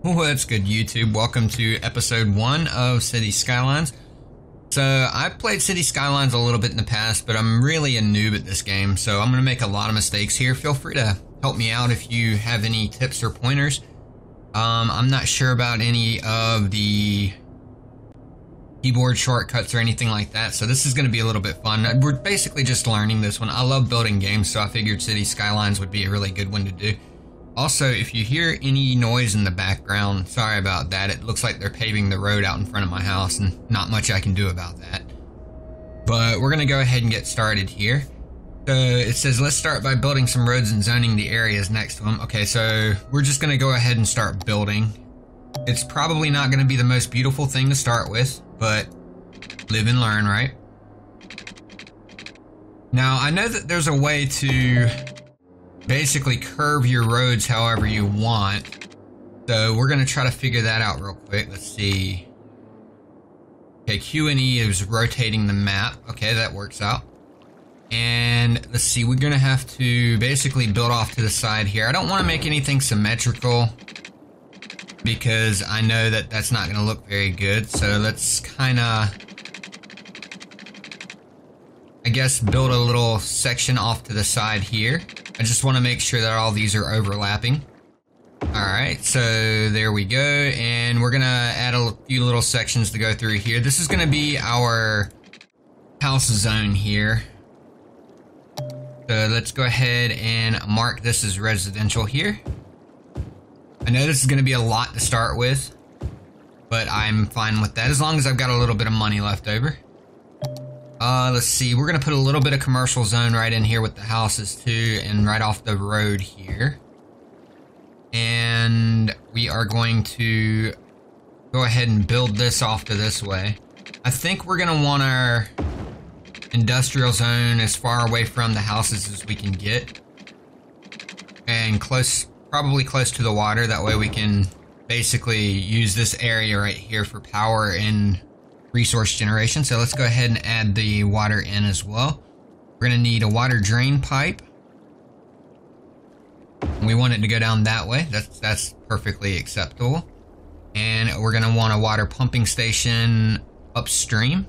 What's good, YouTube? Welcome to episode 1 of City Skylines. So, I've played City Skylines a little bit in the past, but I'm really a noob at this game, so I'm going to make a lot of mistakes here. Feel free to help me out if you have any tips or pointers. I'm not sure about any of the keyboard shortcuts or anything like that, so this is going to be a little bit fun. We're basically just learning this one. I love building games, so I figured City Skylines would be a really good one to do. Also, if you hear any noise in the background, sorry about that. It looks like they're paving the road out in front of my house, and not much I can do about that. But we're going to go ahead and get started here. So it says, let's start by building some roads and zoning the areas next to them. Okay, so we're just going to go ahead and start building. It's probably not going to be the most beautiful thing to start with, but live and learn, right? Now, I know that there's a way to basically curve your roads however you want. So we're going to try to figure that out real quick. Let's see. Okay, Q and E is rotating the map. Okay, that works out. And let's see, we're going to have to basically build off to the side here. I don't want to make anything symmetrical because I know that that's not going to look very good. So let's kind of, I guess, build a little section off to the side here. I just want to make sure that all these are overlapping. Alright, so there we go, and we're going to add a few little sections to go through here. This is going to be our house zone here. So let's go ahead and mark this as residential here. I know this is going to be a lot to start with, but I'm fine with that as long as I've got a little bit of money left over. Let's see, we're going to put a little bit of commercial zone right in here with the houses too, and right off the road here. And we are going to go ahead and build this off to this way. I think we're going to want our industrial zone as far away from the houses as we can get. And probably close to the water, that way we can basically use this area right here for power and resource generation. So let's go ahead and add the water in as well. We're going to need a water drain pipe. We want it to go down that way. That's perfectly acceptable. And we're going to want a water pumping station upstream.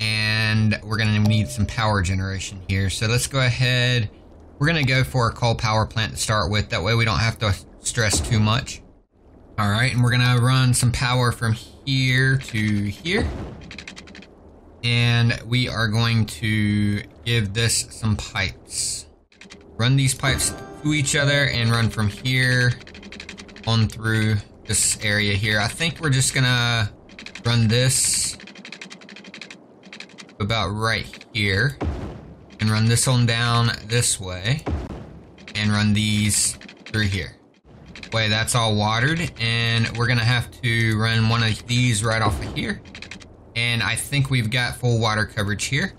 And we're going to need some power generation here. So let's go ahead. We're going to go for a coal power plant to start with. That way we don't have to stress too much. Alright, and we're going to run some power from here to here. And we are going to give this some pipes. Run these pipes to each other and run from here on through this area here. I think we're just going to run this about right here. And run this on down this way. And run these through here. Way that's all watered, and we're gonna have to run one of these right off of here. And I think we've got full water coverage here,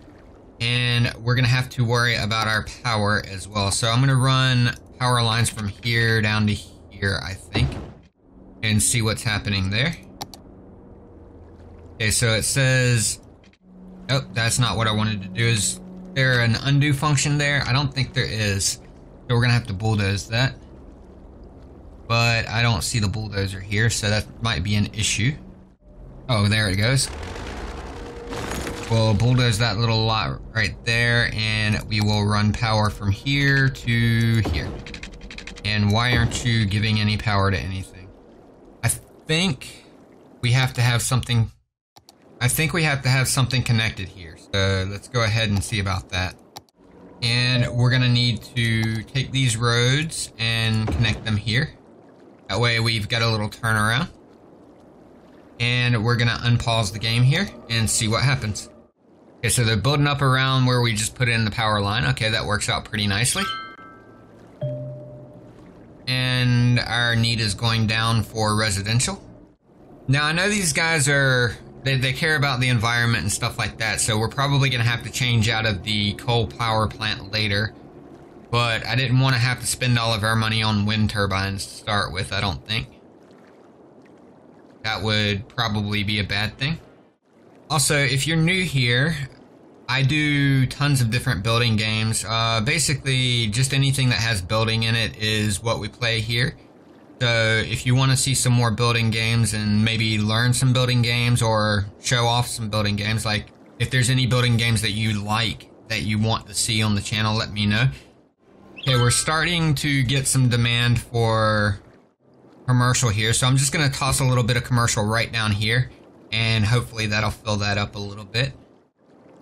and we're gonna have to worry about our power as well. So I'm gonna run power lines from here down to here, I think, and see what's happening there. Okay, so it says, oh, that's not what I wanted to do. Is there an undo function there? I don't think there is, so we're gonna have to bulldoze that. But I don't see the bulldozer here, so that might be an issue. Oh, there it goes. We'll bulldoze that little lot right there, and we will run power from here to here. And why aren't you giving any power to anything? I think we have to have something. I think we have to have something connected here. So let's go ahead and see about that. And we're gonna need to take these roads and connect them here. That way we've got a little turnaround. And we're gonna unpause the game here and see what happens. Okay, so they're building up around where we just put in the power line. Okay, that works out pretty nicely. And our need is going down for residential. Now I know these guys are, they care about the environment and stuff like that, so we're probably gonna have to change out of the coal power plant later. But I didn't want to have to spend all of our money on wind turbines to start with, I don't think. That would probably be a bad thing. Also, if you're new here, I do tons of different building games. Basically, just anything that has building in it is what we play here. So if you want to see some more building games and maybe learn some building games or show off some building games, like if there's any building games that you like that you want to see on the channel, let me know. Okay, we're starting to get some demand for commercial here, so I'm just going to toss a little bit of commercial right down here, and hopefully that'll fill that up a little bit.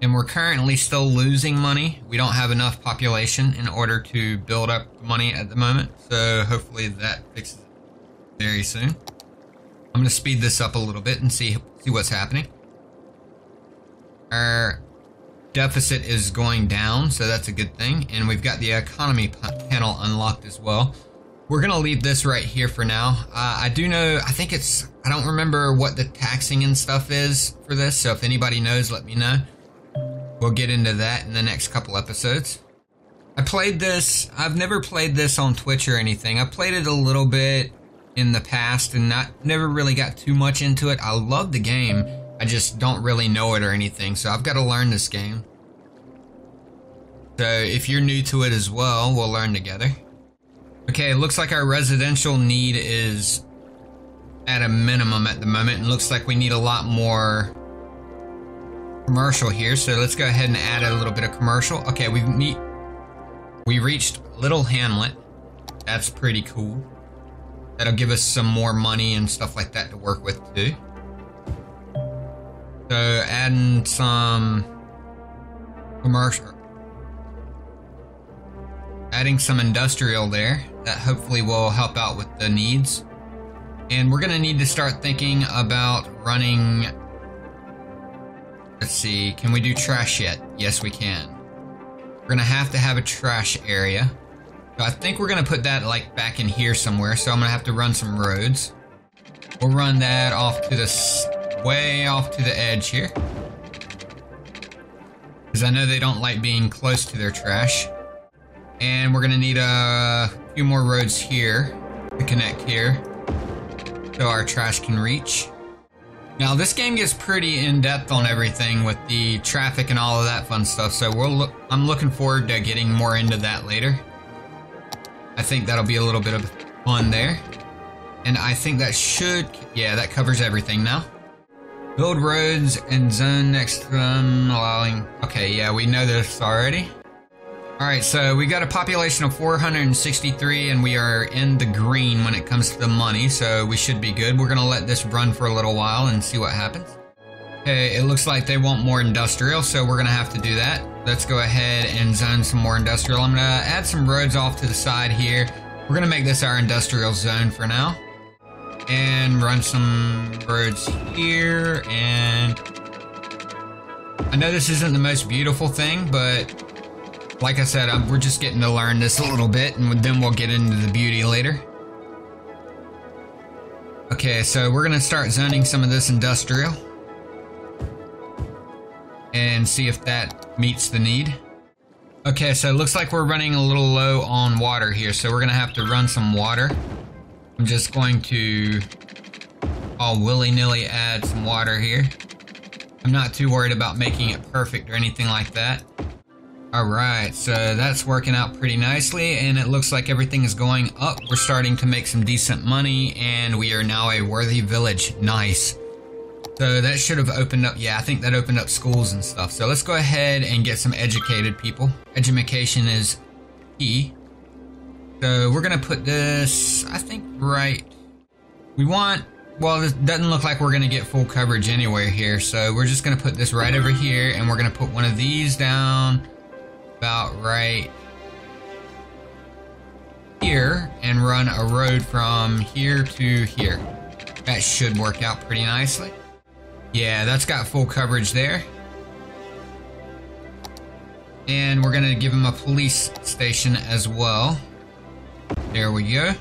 And we're currently still losing money. We don't have enough population in order to build up money at the moment, so hopefully that fixes it very soon. I'm going to speed this up a little bit and see what's happening. Our deficit is going down, so that's a good thing, and we've got the economy panel unlocked as well. We're gonna leave this right here for now. I don't remember what the taxing and stuff is for this, so if anybody knows, let me know. We'll get into that in the next couple episodes. I played this, I've never played this on Twitch or anything. I played it a little bit in the past and never really got too much into it. I love the game, I just don't really know it or anything, so I've got to learn this game. So if you're new to it as well, we'll learn together. Okay, it looks like our residential need is at a minimum at the moment. It looks like we need a lot more commercial here, so let's go ahead and add a little bit of commercial. Okay, we reached Little Hamlet. That's pretty cool. That'll give us some more money and stuff like that to work with too. So adding some commercial, adding some industrial there, that hopefully will help out with the needs. And we're gonna need to start thinking about running, let's see, can we do trash yet? Yes, we can. We're gonna have to have a trash area. So I think we're gonna put that like back in here somewhere, so I'm gonna have to run some roads. We'll run that off to the way off to the edge here, because I know they don't like being close to their trash. And we're gonna need a few more roads here to connect here so our trash can reach. Now this game gets pretty in-depth on everything with the traffic and all of that fun stuff, so I'm looking forward to getting more into that later. I think that'll be a little bit of fun there. And I think that that covers everything now. Build roads and zone next to them, allowing... Okay, yeah, we know this already. Alright, so we got a population of 463 and we are in the green when it comes to the money, so we should be good. We're gonna let this run for a little while and see what happens. Okay, it looks like they want more industrial, so we're gonna have to do that. Let's go ahead and zone some more industrial. I'm gonna add some roads off to the side here. We're gonna make this our industrial zone for now. And run some roads here, and I know this isn't the most beautiful thing, but like I said, we're just getting to learn this a little bit, and then we'll get into the beauty later. Okay, so we're gonna start zoning some of this industrial and see if that meets the need. Okay, so it looks like we're running a little low on water here, so we're gonna have to run some water. I'm just going to all willy-nilly add some water here. I'm not too worried about making it perfect or anything like that. Alright, so that's working out pretty nicely, and it looks like everything is going up. We're starting to make some decent money, and we are now a worthy village. Nice. So that should have opened up, yeah, I think that opened up schools and stuff. So let's go ahead and get some educated people. Education is key. So we're gonna put this, I think, right. Well, this doesn't look like we're gonna get full coverage anywhere here, so we're just gonna put this right over here, and we're gonna put one of these down about right here, and run a road from here to here. That should work out pretty nicely. Yeah, that's got full coverage there. And we're gonna give them a police station as well. There we go.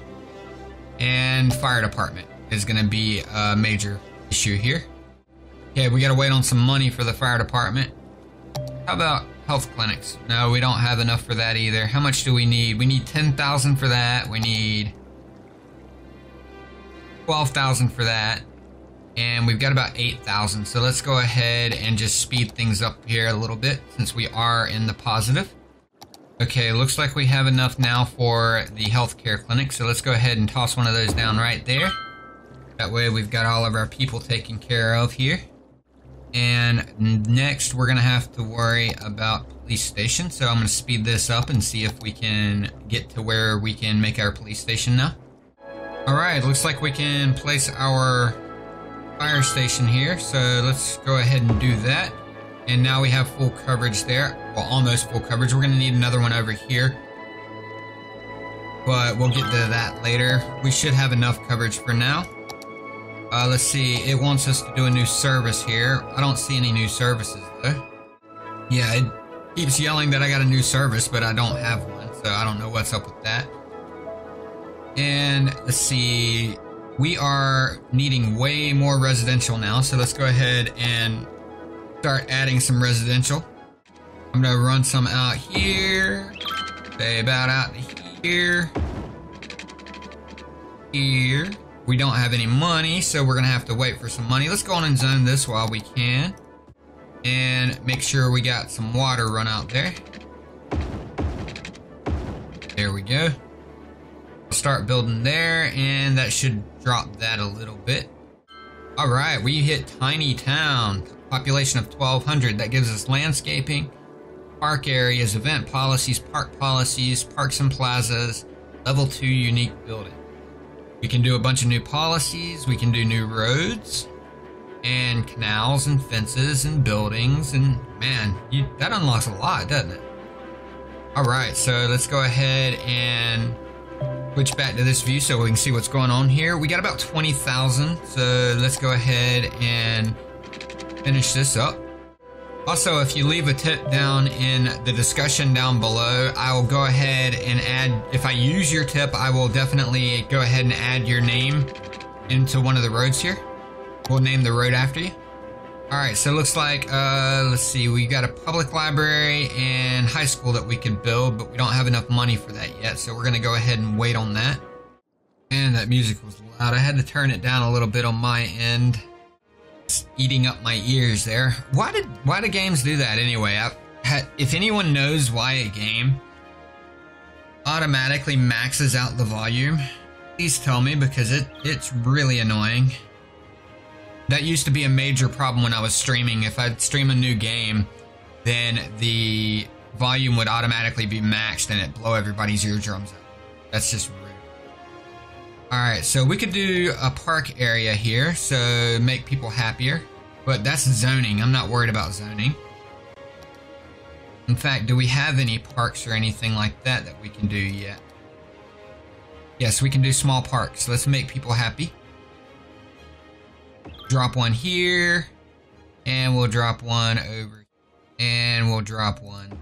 And fire department is going to be a major issue here. Okay, we got to wait on some money for the fire department. How about health clinics? No, we don't have enough for that either. How much do we need? We need 10,000 for that. We need 12,000 for that. And we've got about 8,000. So let's go ahead and just speed things up here a little bit since we are in the positive. Okay, looks like we have enough now for the healthcare clinic, so let's go ahead and toss one of those down right there. That way we've got all of our people taken care of here. And next we're gonna have to worry about police station, so I'm gonna speed this up and see if we can get to where we can make our police station now. Alright, looks like we can place our fire station here, so let's go ahead and do that. And now we have full coverage there. Well, almost full coverage. We're going to need another one over here, but we'll get to that later. We should have enough coverage for now. Let's see. It wants us to do a new service here. I don't see any new services though. Yeah, it keeps yelling that I got a new service, but I don't have one, so I don't know what's up with that. And let's see. We are needing way more residential now, so let's go ahead and start adding some residential. I'm gonna run some out here, say about out here, here. We don't have any money, so we're gonna have to wait for some money. Let's go on and zone this while we can, and make sure we got some water run out there. There we go. Start building there, and that should drop that a little bit. All right, we hit tiny town. Population of 1,200. That gives us landscaping, park areas, event policies, parks and plazas, level 2 unique building. We can do a bunch of new policies. We can do new roads and canals and fences and buildings, and man, that unlocks a lot, doesn't it? All right, so let's go ahead and switch back to this view so we can see what's going on here. We got about 20,000, so let's go ahead and finish this up. Also, if you leave a tip down in the discussion down below, I will go ahead and add, if I use your tip, I will definitely go ahead and add your name into one of the roads here. We'll name the road after you. Alright, so it looks like, let's see, we got a public library and high school that we could build, but we don't have enough money for that yet, so we're going to go ahead and wait on that. And that music was loud. I had to turn it down a little bit on my end. It's eating up my ears there. Why do games do that anyway? If anyone knows why a game automatically maxes out the volume, please tell me, because it's really annoying. That used to be a major problem when I was streaming. If I'd stream a new game, then the volume would automatically be maxed and it'd blow everybody's eardrums out. That's just rude. Alright, so we could do a park area here, so make people happier. But that's zoning. I'm not worried about zoning. In fact, do we have any parks or anything like that that we can do yet? Yes, we can do small parks. Let's make people happy. Drop one here, and we'll drop one over, and we'll drop one.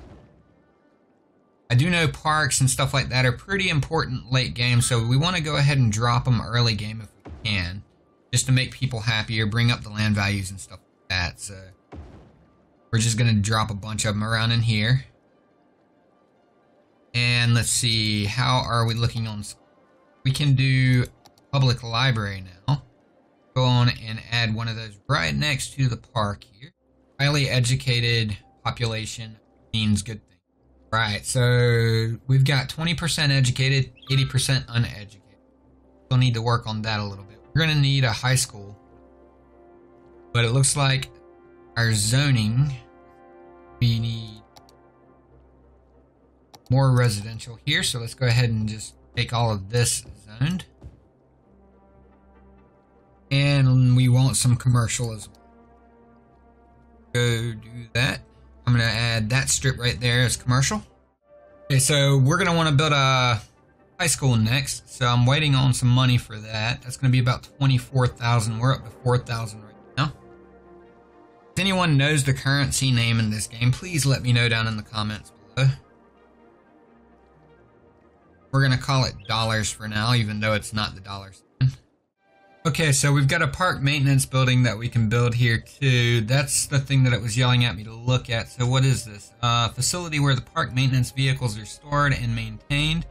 I do know parks and stuff like that are pretty important late game, so we want to go ahead and drop them early game if we can, just to make people happier, bring up the land values and stuff like that. So we're just going to drop a bunch of them around in here. And let's see, how are we looking on? We can do public library now. Go on and add one of those right next to the park here. Highly educated population means good things. Right, so we've got 20% educated, 80% uneducated. We'll need to work on that a little bit. We're going to need a high school, but it looks like our zoning, we need more residential here. So let's go ahead and just make all of this zoned. And we want some commercial as well. Go do that. I'm going to add that strip right there as commercial. Okay, so we're going to want to build a high school next. So I'm waiting on some money for that. That's going to be about 24,000. We're up to 4,000 right now. If anyone knows the currency name in this game, please let me know down in the comments below. We're going to call it dollars for now, even though it's not the dollars. Okay, so we've got a park maintenance building that we can build here too. That's the thing that it was yelling at me to look at. So what is this? Facility where the park maintenance vehicles are stored and maintained.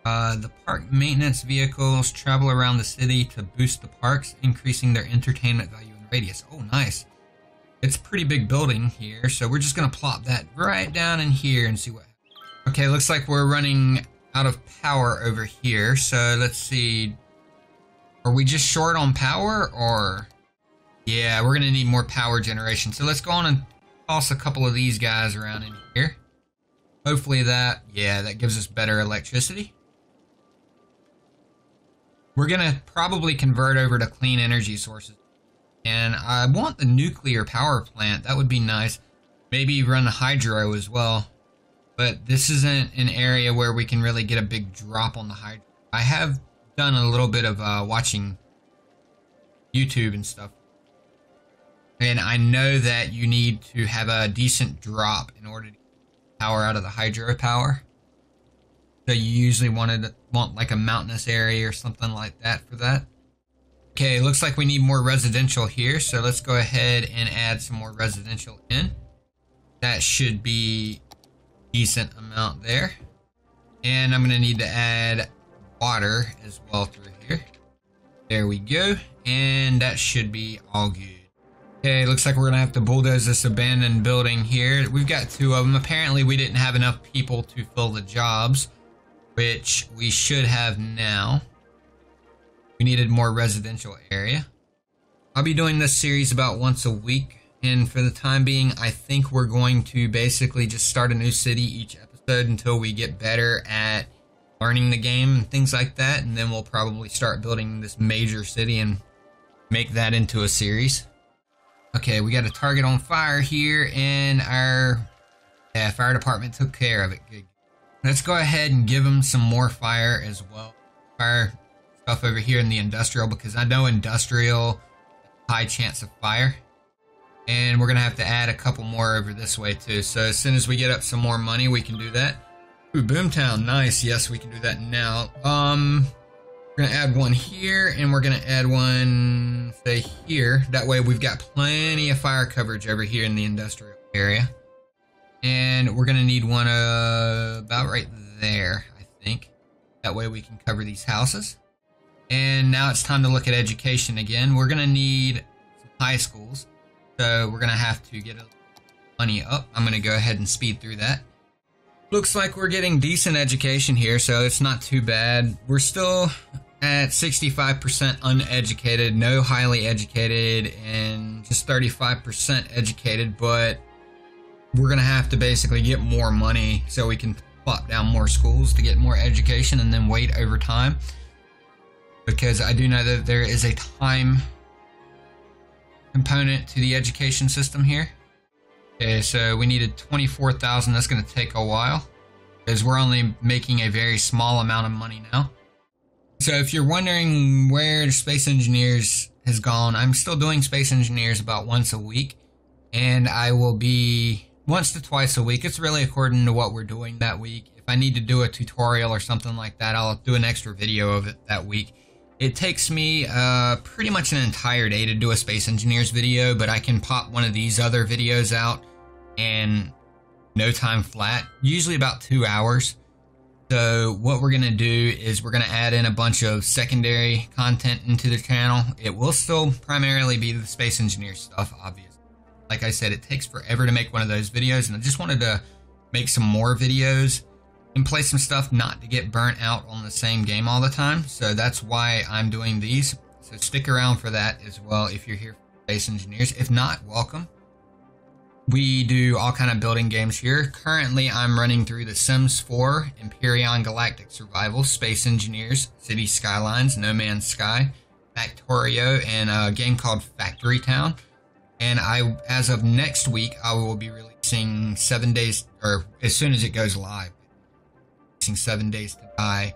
The park maintenance vehicles travel around the city to boost the parks, increasing their entertainment value and radius. Oh, nice. It's a pretty big building here, so we're just going to plop that right down in here and see what happens. Okay, looks like we're running out of power over here. So let's see. Are we just short on power or? Yeah, we're gonna need more power generation. So let's go on and toss a couple of these guys around in here. Hopefully that gives us better electricity. We're gonna probably convert over to clean energy sources. And I want the nuclear power plant. That would be nice. Maybe run the hydro as well. But this isn't an area where we can really get a big drop on the hydro. I have done a little bit of watching YouTube and stuff. And I know that you need to have a decent drop in order to get power out of the hydropower. So you usually want like a mountainous area or something like that for that. Okay, looks like we need more residential here. So let's go ahead and add some more residential in. That should be a decent amount there. And I'm going to need to add water as well through here. There we go. And that should be all good. Okay, looks like we're going to have to bulldoze this abandoned building here. We've got 2 of them. Apparently we didn't have enough people to fill the jobs, which we should have now. We needed more residential area. I'll be doing this series about once a week. And for the time being, I think we're going to basically just start a new city each episode until we get better at learning the game and things like that. And then we'll probably start building this major city and make that into a series. Okay, we got a target on fire here, and our fire department took care of it. Good. Let's go ahead and give them some more fire as well. Fire stuff over here in the industrial, because I know industrial, high chance of fire. And we're going to have to add a couple more over this way too. So as soon as we get up some more money, we can do that. Ooh, Boomtown, nice. Yes, we can do that now. We're going to add one here, and we're going to add one, say, here. That way we've got plenty of fire coverage over here in the industrial area. And we're going to need one about right there, I think. That way we can cover these houses. And now it's time to look at education again. We're going to need some high schools. So we're going to have to get money up. I'm going to go ahead and speed through that. Looks like we're getting decent education here, so it's not too bad. We're still at 65% uneducated, no highly educated, and just 35% educated, but we're going to have to basically get more money so we can plop down more schools to get more education and then wait over time. Because I do know that there is a time component to the education system here. Okay, so we needed 24,000. That's going to take a while because we're only making a very small amount of money now. So if you're wondering where Space Engineers has gone, I'm still doing Space Engineers about once a week, and I will be once to twice a week. It's really according to what we're doing that week. If I need to do a tutorial or something like that, I'll do an extra video of it that week. It takes me pretty much an entire day to do a Space Engineers video, but I can pop one of these other videos out in no time flat, usually about 2 hours. So what we're going to do is we're going to add in a bunch of secondary content into the channel. It will still primarily be the Space Engineer stuff, obviously. Like I said, it takes forever to make one of those videos, and I just wanted to make some more videos and play some stuff not to get burnt out on the same game all the time. So that's why I'm doing these. So stick around for that as well if you're here for Space Engineers. If not, welcome. We do all kind of building games here. Currently, I'm running through The Sims 4, Empyrean Galactic Survival, Space Engineers, City Skylines, No Man's Sky, Factorio, and a game called Factory Town. And as of next week, I will be releasing 7 days, or as soon as it goes live, 7 Days to Die,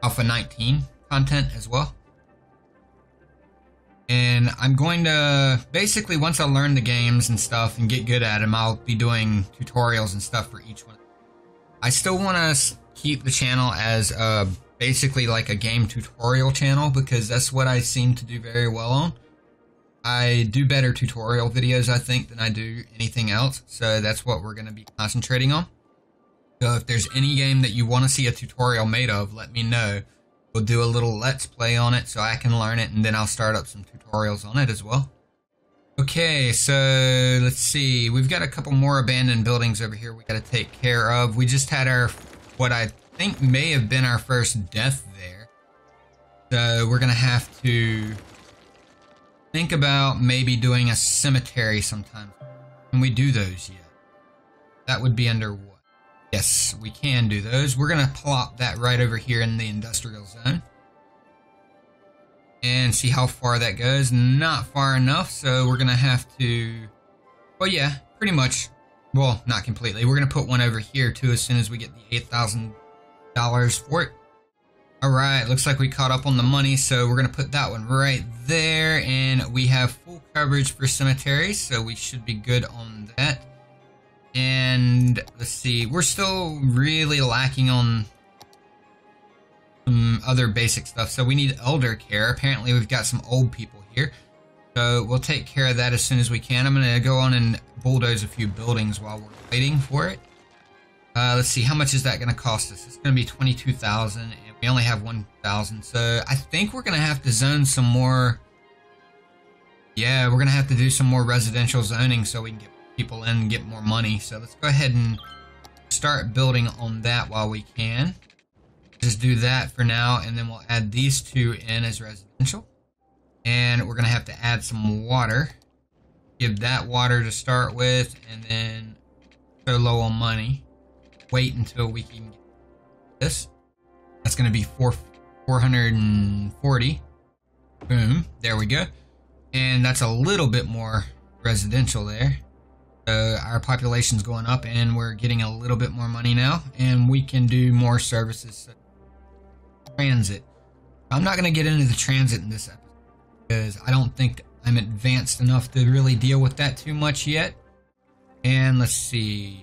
Alpha 19 content as well. And I'm going to, basically, once I learn the games and stuff and get good at them, I'll be doing tutorials and stuff for each one. I still want to keep the channel as basically like a game tutorial channel, because that's what I seem to do very well on. I do better tutorial videos, I think, than I do anything else. So that's what we're going to be concentrating on. So if there's any game that you want to see a tutorial made of, let me know. We'll do a little let's play on it so I can learn it, and then I'll start up some tutorials on it as well. Okay, so let's see. We've got a couple more abandoned buildings over here we got to take care of. We just had our, what I think may have been our first death there. So we're going to have to think about maybe doing a cemetery sometime. Can we do those yet? That would be under what? Yes, we can do those. We're going to plop that right over here in the industrial zone. And see how far that goes. Not far enough, so we're going to have to... Well, yeah, pretty much. Well, not completely. We're going to put one over here, too, as soon as we get the $8,000 for it. Alright, looks like we caught up on the money, so we're going to put that one right there. And we have full coverage for cemeteries, so we should be good on that. And let's see, we're still really lacking on some other basic stuff. So we need elder care. Apparently we've got some old people here. So we'll take care of that as soon as we can. I'm going to go on and bulldoze a few buildings while we're waiting for it. Let's see, how much is that going to cost us? It's going to be 22,000 and we only have 1,000. So I think we're going to have to zone some more. Yeah, we're going to have to do some more residential zoning so we can get people in and get more money. So let's go ahead and start building on that while we can. Just do that for now, and then we'll add these two in as residential. And we're going to have to add some water. Give that water to start with, and then so low on money. Wait until we can get this. That's going to be 440. Boom. There we go. And that's a little bit more residential there. Our population's going up, and we're getting a little bit more money now, and we can do more services. So transit. I'm not going to get into the transit in this episode because I don't think I'm advanced enough to really deal with that too much yet. And let's see.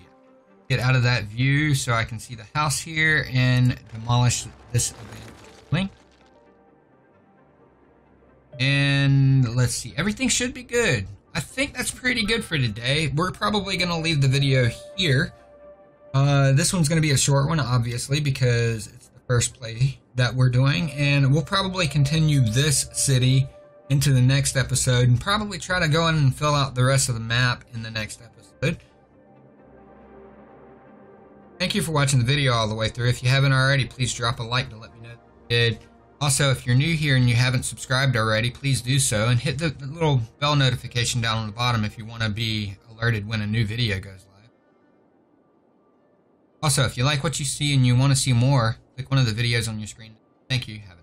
Get out of that view so I can see the house here and demolish this building. And let's see. Everything should be good. I think that's pretty good for today. We're probably going to leave the video here. This one's going to be a short one, obviously, because it's the first play that we're doing. And we'll probably continue this city into the next episode and probably try to go in and fill out the rest of the map in the next episode. Thank you for watching the video all the way through. If you haven't already, please drop a like to let me know that you did. Also, if you're new here and you haven't subscribed already, please do so and hit the little bell notification down on the bottom if you want to be alerted when a new video goes live. Also, if you like what you see and you want to see more, click one of the videos on your screen. Thank you. Have a